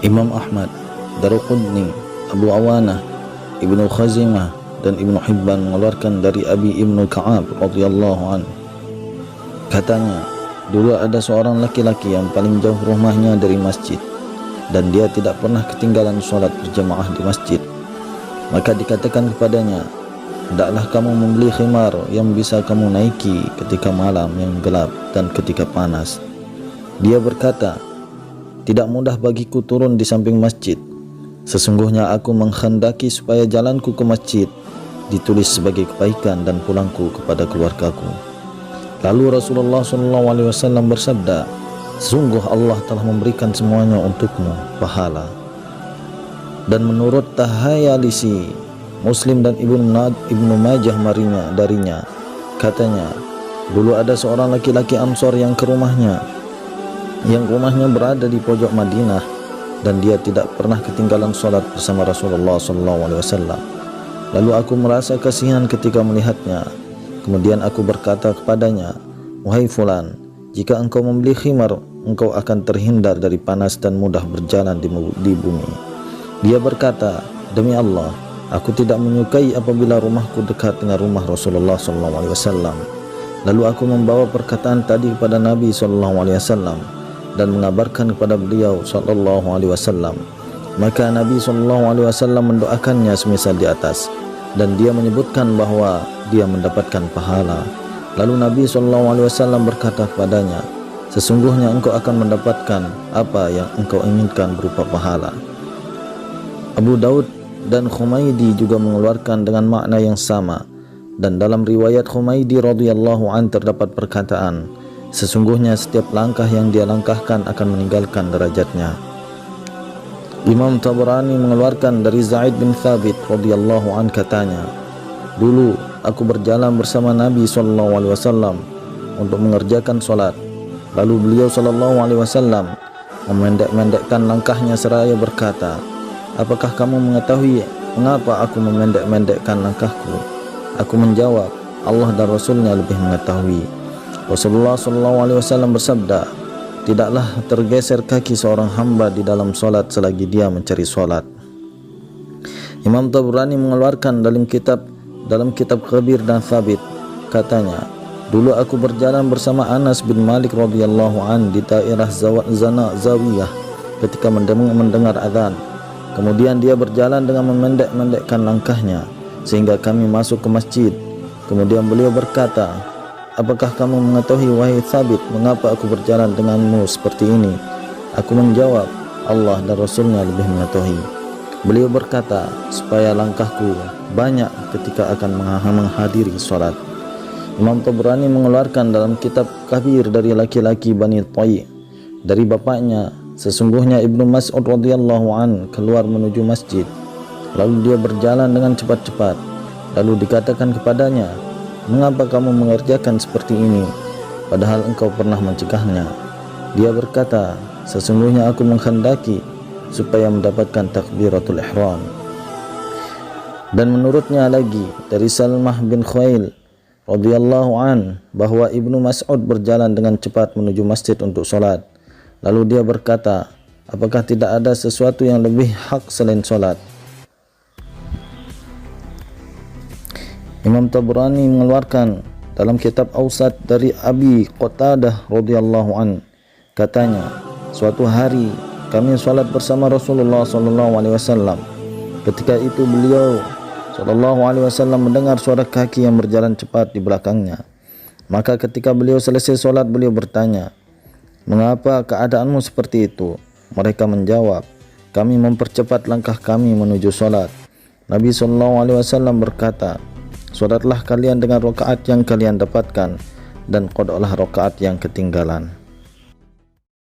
Imam Ahmad, Daruqutni, Abu Awanah, Ibnu Khazimah dan Ibnu Hibban mengeluarkan dari Abi Ibnu Ka'ab radhiyallahu anhu. Katanya, dulu ada seorang laki-laki yang paling jauh rumahnya dari masjid, dan dia tidak pernah ketinggalan sholat berjamaah di masjid. Maka dikatakan kepadanya, hendaklah kamu membeli khimar yang bisa kamu naiki ketika malam yang gelap dan ketika panas. Dia berkata, tidak mudah bagiku turun di samping masjid. Sesungguhnya aku menghendaki supaya jalanku ke masjid ditulis sebagai kebaikan dan pulangku kepada keluargaku. Lalu Rasulullah SAW bersabda, sungguh Allah telah memberikan semuanya untukmu pahala. Dan menurut Tahayalisi, Muslim dan Ibnu Majah darinya, katanya, dulu ada seorang laki-laki Ansor yang rumahnya berada di pojok Madinah, dan dia tidak pernah ketinggalan sholat bersama Rasulullah SAW. Lalu aku merasa kasihan ketika melihatnya. Kemudian aku berkata kepadanya, wahai fulan, jika engkau membeli khimar, engkau akan terhindar dari panas dan mudah berjalan di bumi. Dia berkata, demi Allah, aku tidak menyukai apabila rumahku dekat dengan rumah Rasulullah SAW. Lalu aku membawa perkataan tadi kepada Nabi SAW dan mengabarkan kepada beliau SAW. Maka Nabi SAW mendoakannya semisal di atas, dan dia menyebutkan bahwa dia mendapatkan pahala. Lalu Nabi SAW berkata kepadanya, sesungguhnya engkau akan mendapatkan apa yang engkau inginkan berupa pahala. Abu Daud dan Khumaidi juga mengeluarkan dengan makna yang sama, dan dalam riwayat Khumaidi radhiyallahu an terdapat perkataan, sesungguhnya setiap langkah yang dia langkahkan akan meninggalkan derajatnya. Imam Tabrani mengeluarkan dari Zaid bin Thabit radhiyallahu an katanya, dulu aku berjalan bersama Nabi SAW untuk mengerjakan solat. Lalu beliau SAW memendek-mendekkan langkahnya seraya berkata, apakah kamu mengetahui mengapa aku memendek-mendekkan langkahku? Aku menjawab, Allah dan Rasulnya lebih mengetahui. Rasulullah SAW bersabda, tidaklah tergeser kaki seorang hamba di dalam solat selagi dia mencari solat. Imam Tabrani mengeluarkan dalam kitab Khabir dan Thabit, katanya, dulu aku berjalan bersama Anas bin Malik radhiyallahu an di daerah Zawiyah ketika mendengar azan. Kemudian dia berjalan dengan memendek-mendekkan langkahnya sehingga kami masuk ke masjid. Kemudian beliau berkata, apakah kamu mengetahui wahai Thabit mengapa aku berjalan denganmu seperti ini? Aku menjawab, Allah dan Rasulnya lebih mengetahui. Beliau berkata, supaya langkahku banyak ketika akan menghadiri sholat. Imam Tabrani mengeluarkan dalam kitab Kabir dari laki-laki Bani Tayy dari bapaknya, sesungguhnya Ibnu Mas'ud radhiyallahu an keluar menuju masjid. Lalu dia berjalan dengan cepat-cepat. Lalu dikatakan kepadanya, mengapa kamu mengerjakan seperti ini, padahal engkau pernah mencegahnya? Dia berkata, sesungguhnya aku menghendaki supaya mendapatkan takbiratul ihram. Dan menurutnya lagi dari Salmah bin Khuail radhiyallahu an bahwa Ibnu Mas'ud berjalan dengan cepat menuju masjid untuk sholat. Lalu dia berkata, apakah tidak ada sesuatu yang lebih hak selain sholat? Imam Tabrani mengeluarkan dalam kitab Awsat dari Abi Qatadah radhiyallahu an, katanya, suatu hari kami sholat bersama Rasulullah SAW. Ketika itu beliau SAW mendengar suara kaki yang berjalan cepat di belakangnya. Maka ketika beliau selesai sholat, beliau bertanya, mengapa keadaanmu seperti itu? Mereka menjawab, kami mempercepat langkah kami menuju sholat. Nabi SAW berkata, sholatlah kalian dengan rakaat yang kalian dapatkan, dan qada'lah rakaat yang ketinggalan.